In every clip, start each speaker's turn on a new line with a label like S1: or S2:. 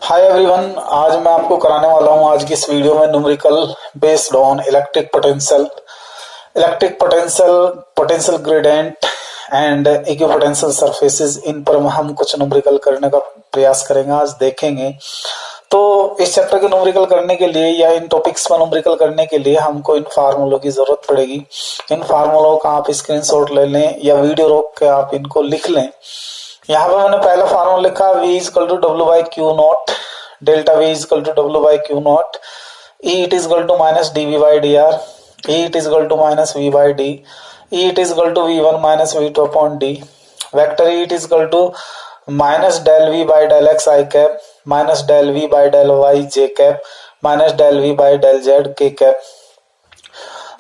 S1: Hi everyone, आज मैं आपको कराने वाला हूं आज की इस वीडियो में numerical based on potential gradient and equipotential surfaces. इन पर हम कुछ न्यूमेरिकल करने का प्रयास करेंगे, आज देखेंगे। तो इस चैप्टर के न्यूमेरिकल करने के लिए या इन टॉपिक्स पर न्यूमेरिकल करने के लिए हमको इन फार्मूलों की जरूरत पड़ेगी। इन फार्मूलों का आप स्क्रीनशॉट ले लें या वीडियो रोक के आप इनको लिख लें। यहाँ पे मैंने पहला फार्मूला लिखा V इक्वल टू डब्ल्यू by q naught, delta V equal to डब्ल्यू by q naught, E it equal to minus d v by d r, E it equal to minus v by d, E it equal to V1 minus V2 upon d, vector E it equal to minus del V by del x i cap, minus del V by del y j cap, minus del V by del z k cap,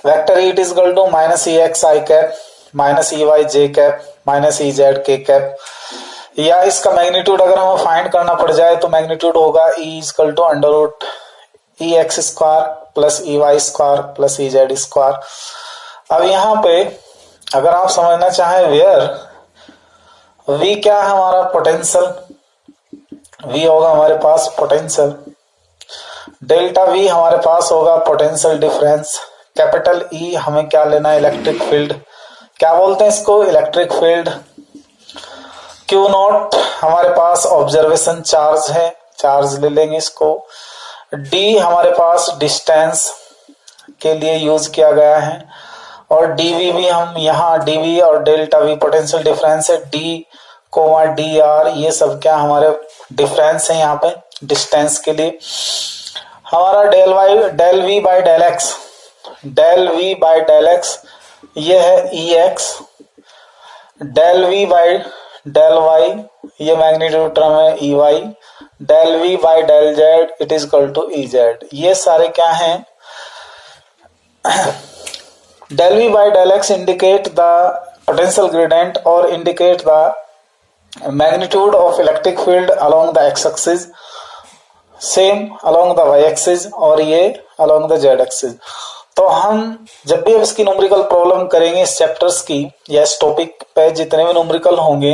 S1: vector E it equal to minus e x i cap, minus e y j cap, minus e z k cap. या इसका magnitude अगर हमें find करना पड़ जाए तो magnitude होगा E equal to under root e x square plus e y square plus e z square. अब यहाँ पे अगर आप समझना चाहें वेयर V क्या है हमारा पोटेंशियल, V होगा हमारे पास पोटेंशियल, डेल्टा V हमारे पास होगा पोटेंशियल डिफरेंस, कैपिटल E हमें क्या लेना है इलेक्ट्रिक फील्ड, क्या बोलते हैं इसको इलेक्ट्रिक फील्ड, क्यू नॉट हमारे पास ऑब्जर्वेशन चार्ज है, चार्ज ले लेंगे इसको, डी हमारे पास डिस्टेंस के लिए यूज किया गया है, और डीवी भी हम यहाँ डीवी और डेल्टा वी पोटेंशियल डिफरेंस है, डी कोमा डी आर ये सब क्या हमारे डिफरेंस है यहाँ पे डिस्टेंस के लिए। हमारा del V by del X, del V by del X ये है E X, del V by del Y ये मैग्नीट्यूड टर्म है E Y, del V by del Z it is equal to E Z. ये सारे क्या हैं del V by del X indicate the potential gradient और indicate the magnitude of electric field along the X axis, same along the Y axis और ये along the Z axis. तो हम जब भी अब इसकी न्यूमेरिकल प्रॉब्लम करेंगे इस चैप्टर्स की या इस टॉपिक पे जितने भी न्यूमेरिकल होंगे,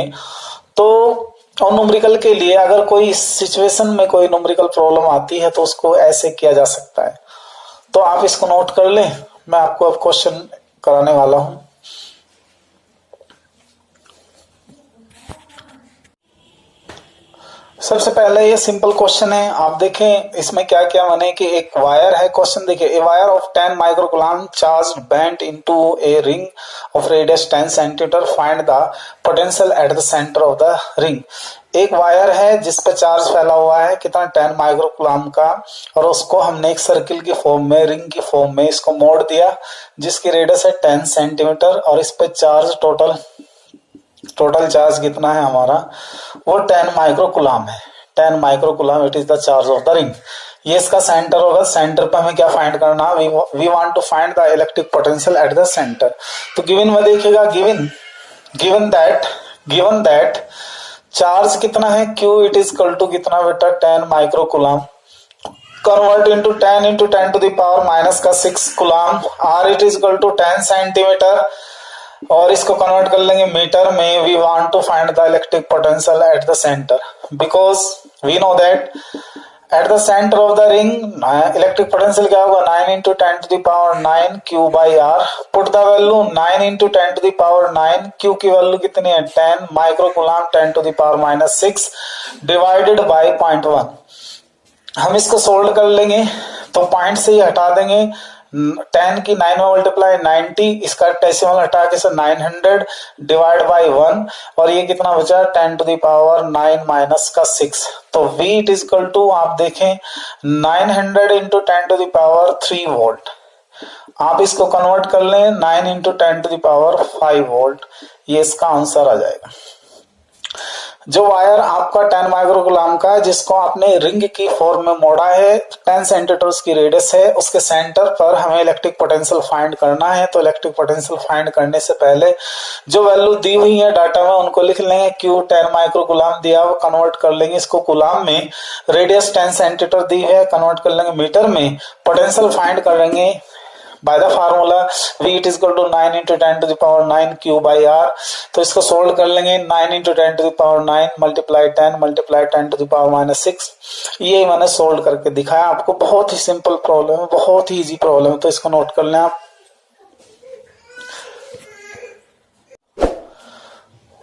S1: तो और न्यूमेरिकल के लिए अगर कोई सिचुएशन में कोई न्यूमेरिकल प्रॉब्लम आती है तो उसको ऐसे किया जा सकता है। तो आप इसको नोट कर लें, मैं आपको अब क्वेश्चन कराने वाला हूं। सबसे पहले ये सिंपल क्वेश्चन है, आप देखें इसमें क्या क्या माने कि एक वायर है। क्वेश्चन देखिए, a wire of 10 microcoulomb charge bent into a ring of radius 10 centimetre, find the potential at the centre of the ring. एक वायर है जिस पे चार्ज फैला हुआ है कितना 10 माइक्रोकूलम का, और उसको हमने एक सर्किल की फॉर्म में रिंग की फॉर्म में इसको मोड़ दिया जिसकी रेडियस है 10 सेंटीमीटर, और इस पे चार्ज टोटल चार्ज कितना है हमारा वो 10 माइक्रोकूलम है। 10 microcoulomb it is the charge of the ring. ये इसका सेंटर होगा। सेंटर पे हमें क्या फाइंड करना है, we want to find the electric potential at the centre. तो गिवन में देखिएगा, गिवन दैट चार्ज कितना है Q it is equal to कितना बेटा 10 microcoulomb, convert into 10 into 10 to the power minus का 6 coulomb, R it is equal to 10 centimetre, और इसको कन्वर्ट कर लेंगे मीटर में। We want to find the electric potential at the centre because we know that at the centre of the ring electric potential क्या होगा 9 into 10 to the power 9 Q by R। Put the value 9 into 10 to the power 9, Q की value कितनी है 10 microcoulomb 10 to the power minus 6 divided by 0.1। हम इसको solve कर लेंगे तो पॉइंट से ही हटा देंगे, 10 की 9 में मल्टीप्लाई 90, इसका डेसिमल हटा के 900 डिवाइड बाय 1, और ये कितना बचा 10 to the power 9 माइनस का 6। तो V it is equal to आप देखें 900 into 10 to the power 3 volt. आप इसको कन्वर्ट कर लें 9 into 10 to the power 5 volt, ये इसका आंसर आ जाएगा। जो वायर आपका 10 माइक्रोकूलम का जिसको आपने रिंग की फॉर्म में मोड़ा है, 10 सेंटीमीटर की रेडियस है, उसके सेंटर पर हमें इलेक्ट्रिक पोटेंशियल फाइंड करना है। तो इलेक्ट्रिक पोटेंशियल फाइंड करने से पहले जो वैल्यू दी हुई है डाटा में उनको लिख लेंगे। Q 10 माइक्रोकूलम दिया, वो कन्वर्ट कर लेंगे इसको कूलम में, रेडियस 10 सेंटीमीटर दी है, कन्वर्ट कर लेंगे मीटर में, पोटेंशियल फाइंड करेंगे by the formula v it is equal to 9 into 10 to the power 9 q by r। तो इसको सोल्व कर लेंगे, 9 into 10 to the power 9 multiply 10 to the power -6। ये मैंने सोल्व करके दिखाया आपको। बहुत ही सिंपल प्रॉब्लम है, बहुत ही इजी प्रॉब्लम है, तो इसको नोट कर लें आप।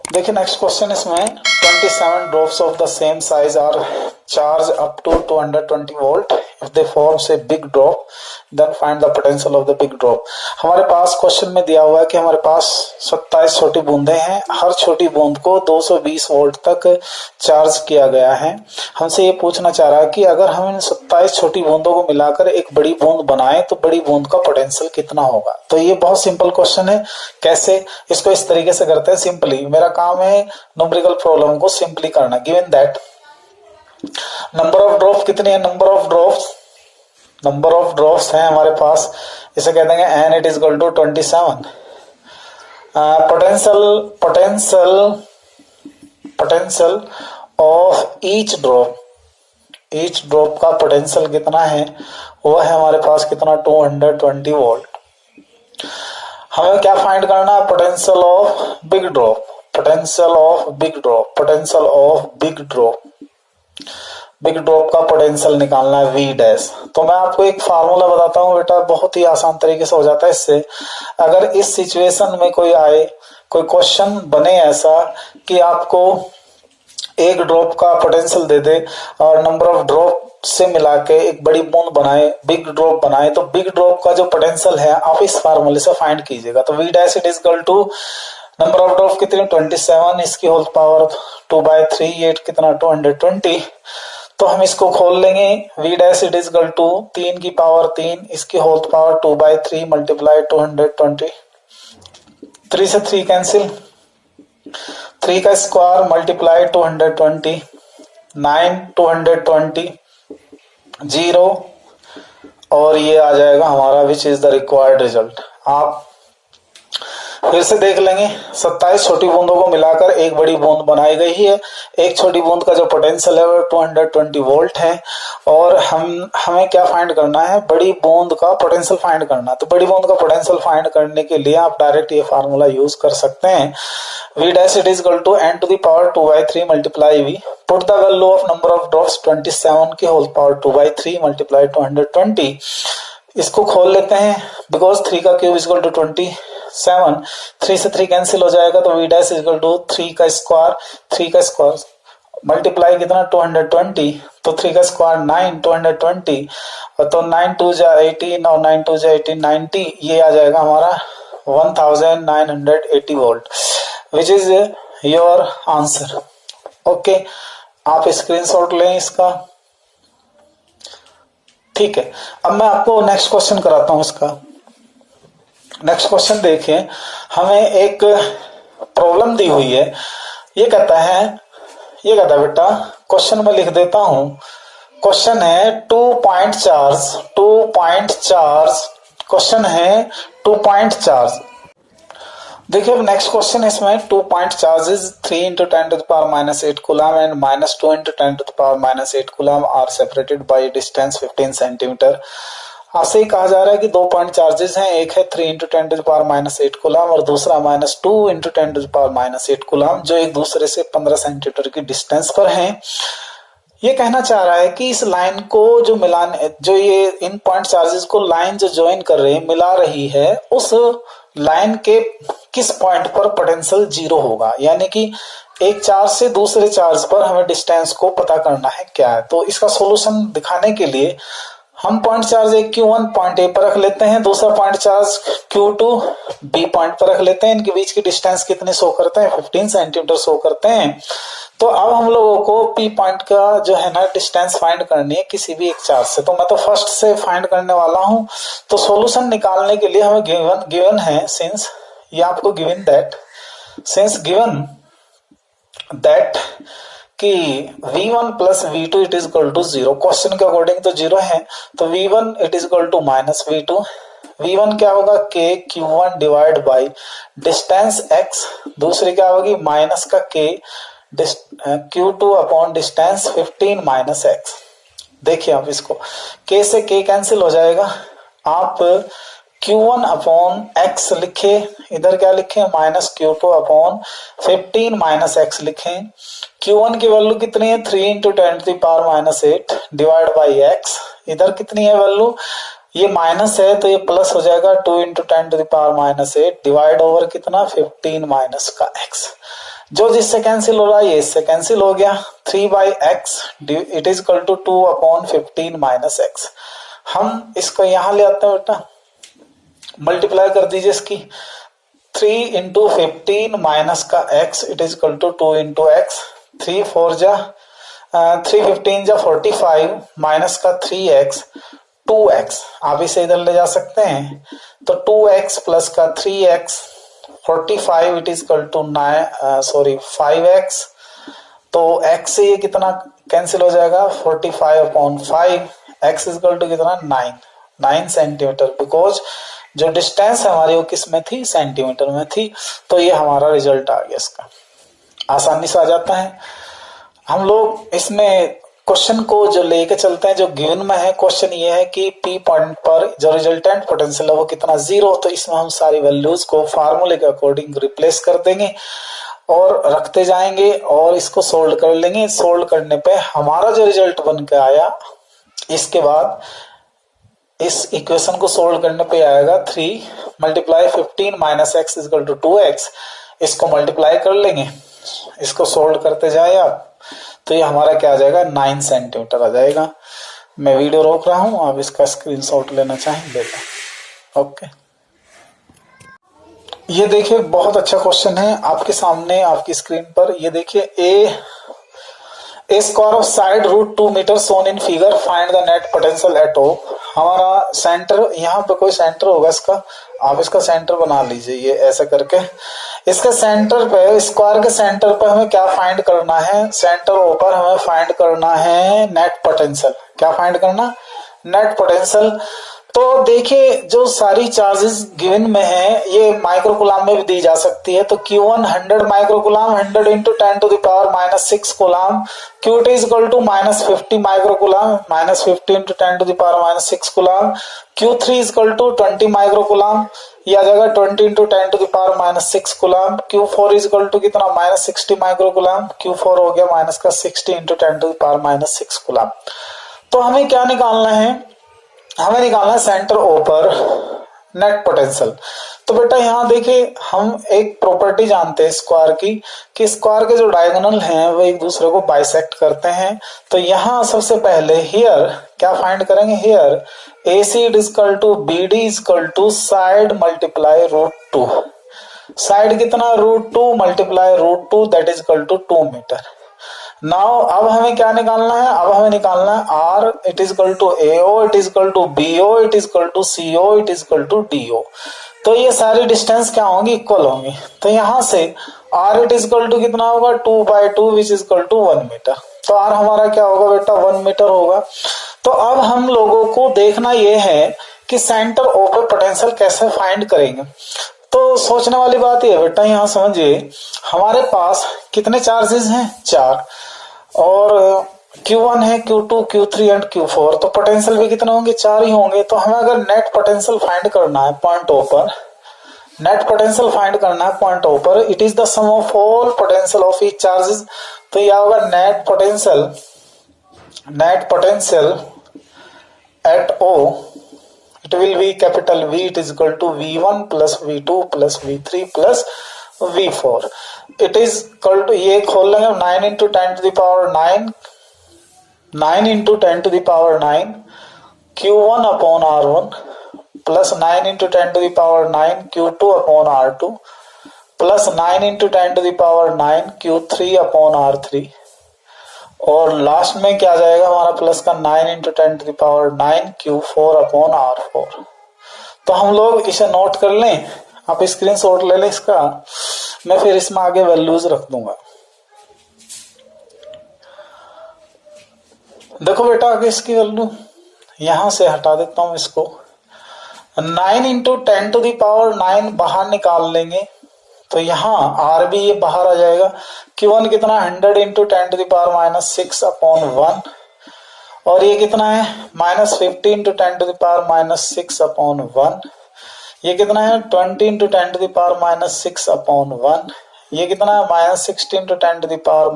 S1: देखिए नेक्स्ट क्वेश्चन इसमें 27 drops of the same size are charge up to 220 volt if they forms a big drop then find the potential of the big drop. हमारे पास क्वेश्चन में दिया हुआ है कि हमारे पास 27 छोटी बूंदें हैं, हर छोटी बूंद को 220 वोल्ट तक चार्ज किया गया है। हमसे ये पूछना चाह रहा है कि अगर हम इन 27 छोटी बूंदों को मिलाकर एक बड़ी बूंद बनाएं तो बड़ी बूंद का पोटेंशियल कितना होगा। तो ये बहुत सिंपल क्वेश्चन है। कैसे, इसको इस तरीके से करते हैं सिंपली। मेरा काम है न्यूमेरिकल प्रॉब्लम को सिंपली करना। Given that number of drop कितनी है, नंबर ऑफ ड्रॉप्स हैं हमारे पास, इसे कह देंगे n it is equal to 27। Potential of each drop का पोटेंशियल कितना है, वो है हमारे पास कितना 220 वोल्ट। हमें क्या फाइंड करना है, potential of big drop. Big drop का पोटेंशियल निकालना है V डैश। तो मैं आपको एक फार्मूला बताता हूँ बेटा, बहुत ही आसान तरीके से हो जाता है इससे। अगर इस सिचुएशन में कोई क्वेश्चन बने ऐसा कि आपको एक ड्रॉप का पोटेंशियल दे दे और नंबर ऑफ ड्रॉप से मिला के एक बड़ी बूंद बनाए, बिग ड्रॉप बनाए, तो बिग ड्रॉप का जो पोटेंशियल है आप इस फार्मूले से फाइंड कीजिएगा। तो V dash it is equal to number of drop कितनी 27, इसकी होल पावर 2/3, ये कितना 220। तो हम इसको खोल लेंगे, V dash it is equal to 3 की पावर 3, इसकी होल पावर 2/3 मल्टीप्लाई 220। 3 से 3 कैंसिल, 3 का स्क्वायर मल्टीप्लाई 220, 9 220 0, और ये आ जाएगा हमारा which is the required result. आप फिर से देख लेंगे, 27 छोटी बूंदों को मिलाकर एक बड़ी बूंद बनाई गई है। एक छोटी बूंद का जो पोटेंशियल है वो 220 वोल्ट है, और हमें क्या फाइंड करना है, बड़ी बूंद का पोटेंशियल फाइंड करना। तो बड़ी बूंद का पोटेंशियल फाइंड करने के लिए आप डायरेक्ट ये फार्मूला यूज कर सकते हैं। V dash it is equal to n to the power 2/3 multiply V, put the value of number of drops 27 की होल पावर 2/3 मल्टीप्लाई 220। इसको खोल लेते हैं, बिकॉज 3 का क्यूब इज इक्वल टू 27, 3 से 3 कैंसिल हो जाएगा। तो V dash is equal to 3 का स्क्वायर मल्टीप्लाई कितना 220, तो 3 का स्क्वायर 9 220, तो 9 2 जा 18 और 9 2 जा 18 90, ये आ जाएगा हमारा 1980 volt, which is your answer. Okay, आप स्क्रीनशॉट लें इसका। ठीक है, अब मैं आपको नेक्स्ट क्वेश्चन कराता हूं इसका। नेक्स्ट क्वेश्चन देखिए, हमें एक प्रॉब्लम दी हुई है। ये कहता है बेटा, क्वेश्चन में लिख देता हूं। क्वेश्चन है 2 पॉइंट चार्ज, क्वेश्चन है 2 पॉइंट चार्ज। देखिए नेक्स्ट क्वेश्चन इसमें 2 point charges 3 into 10 to the power -8 coulomb and -2 into 10 to the power -8 coulomb are separated by distance 15 centimetre. आपसे ही कहा जा रहा है कि 2 पॉइंट चार्जेस हैं, एक है 3 into 10 to the power -8 coulomb और दूसरा -2 into 10 to the power -8 coulomb, जो एक दूसरे से 15 सेंटीमीटर की डिस्टेंस पर हैं। ये कहना चाह रहा है कि इस लाइन को जो ये इन पॉइंट चार्जेस को लाइन जो ज्वाइन कर रहे हैं, मिला रही है, उस लाइन के किस पॉइंट पर पोटेंशियल 0 होगा। यानी कि एक चार्ज से दूसरे चार्ज पर हमें डिस्टेंस को पता करना है क्या है। तो इसका सॉल्यूशन दिखाने के लिए हम पॉइंट चार्ज एक Q1 पॉइंट ए पर रख लेते हैं, दूसरा point charge Q2 B point पर रख लेते हैं। इनके बीच की डिस्टेंस कितनी शो करते हैं, 15 सेंटीमीटर शो करते हैं। तो अब हम लोगों को P पॉइंट का जो है ना डिस्टेंस फाइंड करनी है किसी भी एक चार्ज से। तो मैं तो फर्स्ट से फाइंड करने वाला हूं। तो सॉल्यूशन निकालने के लिए हमें गिवन है, सिंस ये आपको गिवन दैट कि V1 plus V2 it is equal to 0। Question के अकॉर्डिंग तो 0 है, तो V1 it is equal to minus V2। V1 क्या होगा, K Q1 divide by distance x, दूसरी क्या होगी माइनस का K Q2 upon distance 15 minus x। देखिए आप इसको, K से K कैंसिल हो जाएगा, आप Q1 अपॉन x लिखे, इधर क्या लिखे minus Q2 upon 15 minus x लिखे। Q1 की वैल्यू कितनी है 3 इंटू 10⁻⁸ डिवाइड बाई x, इधर कितनी है वैल्यू, ये माइनस है तो ये प्लस हो जाएगा 2 इंटू 10⁻⁸ डिवाइड ओवर कितना 15 माइनस का x, जो जिससे कैंसिल हो रहा है ये इससे कैंसिल हो गया। 3 by x it is equal to 2 upon 15 minus x. हम इसको यहां ले आते हैं बेटा, मल्टीप्लाई कर दीजिए इसकी, 3 इंटू 15 माइनस का x it is equal to 2 into x, 3 4 जा 3 15 जा 45 माइनस का 3x 2x, आप इसे इधर ले जा सकते हैं तो 2x प्लस का 3x 45 it is equal to 5x, तो x से ये कितना कैंसिल हो जाएगा 45 upon 5, x is equal to कितना 9 सेंटीमीटर, बिकॉज जो डिस्टेंस है हमारी वो किस में थी सेंटीमीटर में थी। तो ये हमारा रिजल्ट आ गया, इसका आसानी से आ जाता है। हम लोग इसमें क्वेश्चन को जो लेके चलते हैं, जो गिवन में है क्वेश्चन ये है कि P पॉइंट पर जो रिजल्टेंट पोटेंशियल है वो कितना 0, तो इसमें हम सारी वैल्यूज को फार्मूले के अकॉर्डिंग रिप्लेस कर देंगे और रखते जाएंगे और इसको सोल्व कर लेंगे। सोल्व करने पे हमारा जो रिजल्ट बन के आया, इसके बाद इस इक्वेशन को सोल्व करने पे आएगा 3 multiply 15 minus x is equal to 2x, इसको मल्टीप्लाई कर लेंगे, इसको सोल्व करते जाए आप, तो ये हमारा क्या आ जाएगा 9 सेंटीमीटर आ जाएगा। मैं वीडियो रोक रहा हूं, आप इसका स्क्रीनशॉट लेना चाहें ले लो। ओके, ये देखिए बहुत अच्छा क्वेश्चन है आपके सामने आपकी स्क्रीन पर। ये देखिए a square of side root 2 metre shown in figure, find the net potential at O. हमारा सेंटर, यहाँ पे कोई सेंटर होगा इसका, आप इसका सेंटर बना लीजिए ये ऐसा करके। इसके सेंटर पे, स्क्वायर के सेंटर पे हमें क्या फाइंड करना है, सेंटर ओ पर हमें फाइंड करना है नेट पोटेंशियल। क्या फाइंड करना, नेट पोटेंशियल। तो देखिए जो सारी चार्जेस गिवन में है ये माइक्रोकुलाम में भी दी जा सकती है। तो Q1 100 microcoulomb, 100 into 10 to the power minus 6 coulomb, Q2 is equal to minus 50 microcoulomb, minus 50 into 10 to the power minus 6 coulomb, Q3 is equal to 20 microcoulomb, ये आ जाएगा 20 into 10 to the power minus 6 coulomb, Q4 is equal to कितना minus 60 microcoulomb, Q4 हो गया minus का 60 into 10 to the power minus 6 कुलाम। तो हमें क्या निकालना है, हमें निकालना है सेंटर ओ पर नेट पोटेंशियल। तो बेटा यहाँ देखिए हम एक प्रॉपर्टी जानते हैं स्क्वायर की, कि स्क्वायर के जो डायगोनल हैं वो एक दूसरे को बाइसेक्ट करते हैं। तो यहाँ सबसे पहले हियर क्या फाइंड करेंगे, here AC is equal to BD is equal to side multiply root 2, side कितना root 2 multiply root 2 that is equal to 2 metre. Now अब हमें क्या निकालना है, अब हमें निकालना है R it is equal to AO it is equal to BO it is equal to CO it is equal to DO। तो ये सारी डिस्टेंस क्या होंगी, इक्वल होंगी। तो यहां से R it is equal to कितना होगा 2/2 which is equal to 1 metre. तो R हमारा क्या होगा बेटा 1 मीटर होगा। तो अब हम लोगों को देखना ये है कि सेंटर O पे पोटेंशियल कैसे फाइंड करेंगे। तो सोचने वाली बात ये बेटा, यहाँ समझिए हमारे पास कितने चार्जेस हैं 4, और Q1 है Q2 Q3 एंड Q4, तो पोटेंशियल भी कितने होंगे 4 ही होंगे। तो हमें अगर नेट पोटेंशियल फाइंड करना है पॉइंट O पर, नेट पोटेंशियल फाइंड करना है पॉइंट O पर, it is the sum of all potential of each charges. तो यह होगा net potential at O, it will be capital V it is equal to V1 plus V2 plus V3 plus V4। It is equal to, ये खोल लेंगे 9 into 10 to the power 9, 9 into 10 to the power 9 Q1 upon R1 plus 9 into 10 to the power 9 Q2 upon R2 plus 9 into 10 to the power 9 Q3 upon R3, और last में क्या जाएगा हमारा plus का 9 into 10 to the power 9 Q4 upon R4। तो हम लोग इसे नोट कर लें, आप स्क्रीनशॉट ले लें इसका, मैं फिर इसमें आगे वैल्यूज रख दूंगा। देखो बेटा आगे इसकी वैल्यू यहां से हटा देता हूं इसको, 9 इंटू 10 टू द पावर 9 बाहर निकाल लेंगे तो यहाँ R भी ये बाहर आ जाएगा। Q1 कितना 100 into 10 to the power minus 6 upon 1, और ये कितना है minus 50 into 10 to the power minus 6 upon 1। ये कितना है 20 into 10 to the power minus 6 upon 1। ये कितना है minus 60 into 10 to the power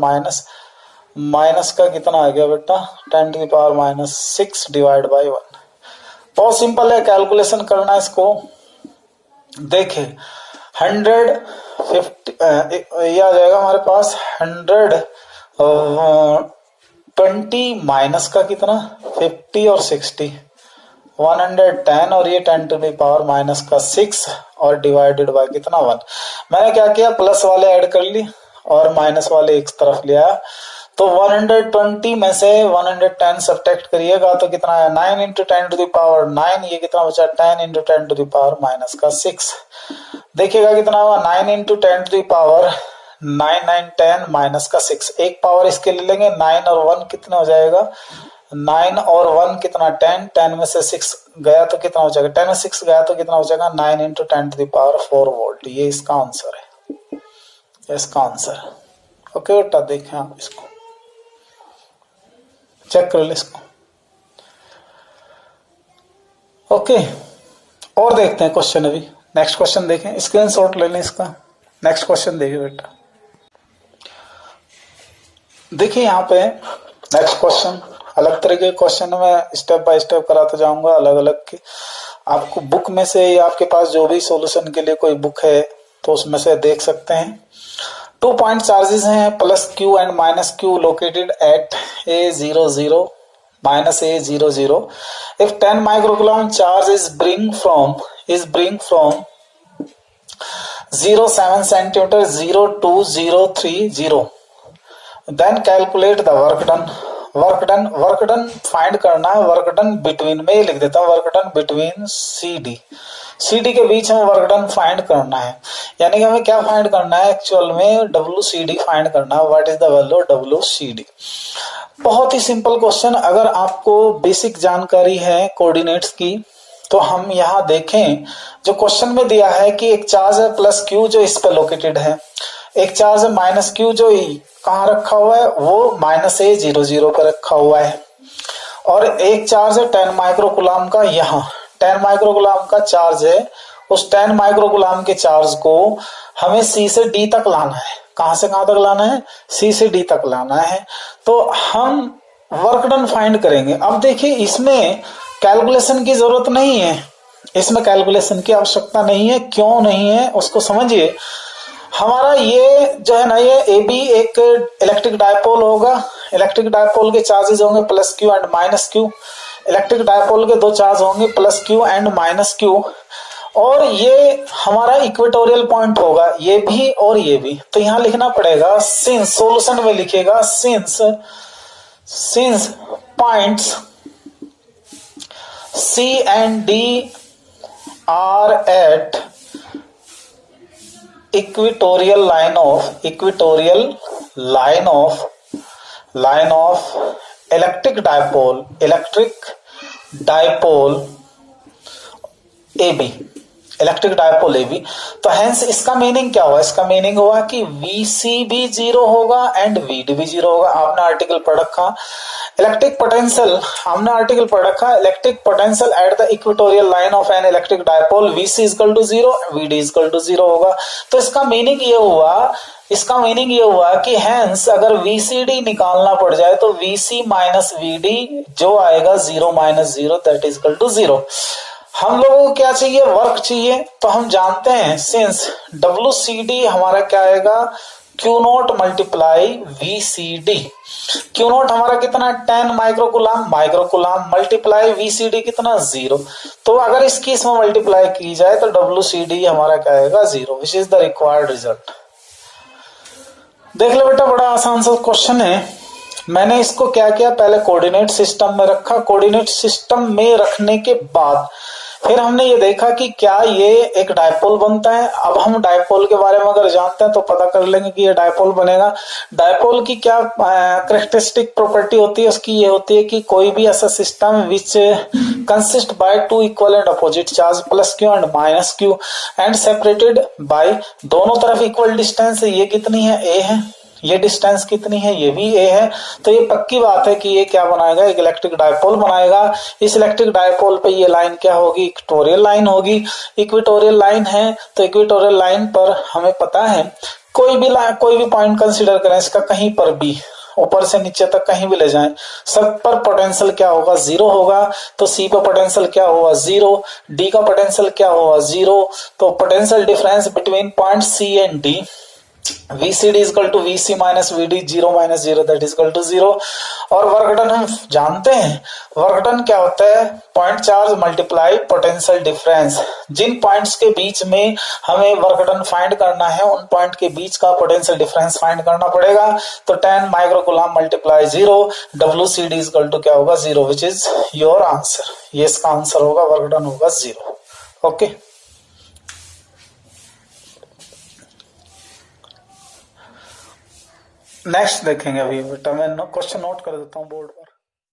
S1: minus का कितना आ गया बेटा 10 to the power minus 6 divide by 1। बहुत सिंपल है कैलकुलेशन करना इसको। देखे 150 ये आ जाएगा हमारे पास 120 माइनस का कितना 50 और 60 110 और ये 10 टू द पावर माइनस का 6 और डिवाइडेड बाय कितना 1। मैंने क्या किया प्लस वाले ऐड कर ली और माइनस वाले एक तरफ ले आया। तो 120 में से 110 सब्ट्रैक्ट करिएगा तो कितना है 9 इंटू 10 टू द पावर 9। ये कितना बचा 10 into 10 to the power minus का 6। देखिएगा कितना हुआ 9 into 10 to the power 9 9 10 minus का 6। एक पावर इसके ले लेंगे 9 और 1 कितना हो जाएगा 9 और 1 कितना 10 10 में से 6 गया तो कितना हो जाएगा 10 में 6 गया तो कितना हो जाएगा 9 into 10 to the power 4 volt. ये इसका आंसर है, इसका आंसर। ओके बेटा देखें आप इसको चेक कर ले इसको। ओके और देखते हैं क्वेश्चन। अभी नेक्स्ट क्वेश्चन देखें, स्क्रीनशॉट ले लें इसका। नेक्स्ट क्वेश्चन देखिए बेटा, देखिए यहाँ पे नेक्स्ट क्वेश्चन अलग तरीके के क्वेश्चन में स्टेप बाय स्टेप कराता जाऊंगा अलग अलग के। आपको बुक में से या आपके पास जो भी सॉल्यूशन के लिए कोई बुक है तो उसमें से देख सकते हैं। 2 पॉइंट चार्जेस हैं plus Q and minus Q located at A00 minus A00 if 10 microcoulomb charge is bring from 0.7 centimeter 0.2030 then calculate the work done। Work done find करना है। वर्क डन बिटवीन में लिख देता हूं, वर्क डन बिटवीन CD के बीच में work done find करना है। यानी कि हमें क्या फाइंड करना है एक्चुअल में WCD फाइंड करना है। What is the value WCD। बहुत ही सिंपल क्वेश्चन। अगर आपको बेसिक जानकारी है कोऑर्डिनेट्स की तो हम यहाँ देखें जो क्वेश्चन में दिया है कि एक चार्ज है प्लस क्यू जो इस पे लोकेटेड है, एक चार्ज है माइनस क्यू जो कहाँ रखा हुआ है वो माइनस A00 पर रखा हुआ है, और एक चार्ज है 10 माइक्रोकुलाम का। यहाँ 10 माइक्रोकुलाम का चार्ज है। उस 10 माइक्रोकुलाम के चार्ज को हमें C से D तक लाना है। कहां से कहां तक लाना है C से D तक लाना है। तो हम वर्क डन फाइंड करेंगे। अब देखिए इसमें कैलकुलेशन की जरूरत नहीं है, इसमें कैलकुलेशन की आवश्यकता नहीं है। क्यों नहीं है उसको समझिए। हमारा ये जो है ना ये AB एक इलेक्ट्रिक डायपोल होगा। इलेक्ट्रिक डायपोल के चार्जेस होंगे plus Q and minus Q. Electric dipole के दो चार्ज होंगे plus Q and minus Q, और ये हमारा इक्वेटोरियल पॉइंट होगा ये भी और ये भी। तो यहां लिखना पड़ेगा सिंस, सॉल्यूशन में लिखेगा since points C and D are at equatorial line of electric dipole AB, electric dipole AB। तो हेंस इसका मीनिंग क्या हुआ, इसका मीनिंग हुआ कि VC भी 0 होगा एंड VD भी 0 होगा। आपने आर्टिकल पढ़ रखा इलेक्ट्रिक पोटेंशियल, हमने आर्टिकल पढ़ रखा electric potential at the equatorial line of an electric dipole VC equal to 0 VD equal to 0 होगा। तो इसका मीनिंग ये हुआ कि हेंस अगर VCD निकालना पड़ जाए तो VC माइनस VD जो आएगा 0 minus 0 that is equal to 0। हम लोगों को क्या चाहिए, वर्क चाहिए। तो हम जानते हैं सिंस WCD हमारा क्या आएगा Q0 मल्टीप्लाई VCD। Q0 हमारा कितना 10 माइक्रोकुलाम मल्टीप्लाई VCD कितना 0। तो अगर इसकी इसमें मल्टीप्लाई की जाए तो WCD हमारा क्या आएगा 0 which is the required result. देख लो बेटा बड़ा आसान सा क्वेश्चन है। मैंने इसको क्या किया पहले कोऑर्डिनेट सिस्टम में रखा। कोऑर्डिनेट सिस्टम में रखने के बाद फिर हमने ये देखा कि क्या ये एक डायपोल बनता है। अब हम डायपोल के बारे में अगर जानते हैं तो पता कर लेंगे कि ये डायपोल बनेगा। डायपोल की क्या कैरेक्टरिस्टिक प्रॉपर्टी होती है, उसकी ये होती है कि कोई भी ऐसा system which consist by 2 equal and opposite charge plus Q and minus Q and separated by दोनों तरफ इक्वल डिस्टेंस है। ये कितनी है A है, ये डिस्टेंस कितनी है, ये भी ए है, तो ये पक्की बात है कि ये क्या बनाएगा, एक इलेक्ट्रिक डायपोल बनाएगा। इस इलेक्ट्रिक डायपोल पे ये लाइन क्या होगी, इक्वेटोरियल लाइन होगी। इक्वेटोरियल लाइन है तो इक्वेटोरियल लाइन पर हमें पता है कोई भी पॉइंट कंसीडर करें इसका, कहीं पर भी ऊपर से नीचे तक कहीं भी ले जाएं, सब पर पोटेंशियल क्या होगा, जीरो होगा। तो सी पर पोटेंशियल क्या होगा, जीरो। डी का पोटेंशियल क्या होगा, जीरो। तो potential difference between point c and d, VCD is equal to VC minus VD, 0 minus 0 that is equal to 0। और वर्क डन हम जानते हैं, वर्क डन क्या होता है, point charge multiply potential difference. जिन पॉइंट्स के बीच में हमें वर्क डन फाइंड करना है उन पॉइंट के बीच का पोटेंशियल डिफरेंस फाइंड करना पड़ेगा। तो 10 microcoulomb multiply 0, WCD is equal to क्या होगा, 0, विच इज योर आंसर। ये इसका आंसर होगा, वर्क डन होगा 0। ओके, नेक्स्ट देखेंगे। अभी बेटा मैं क्वेश्चन नोट कर देता हूँ बोर्ड पर।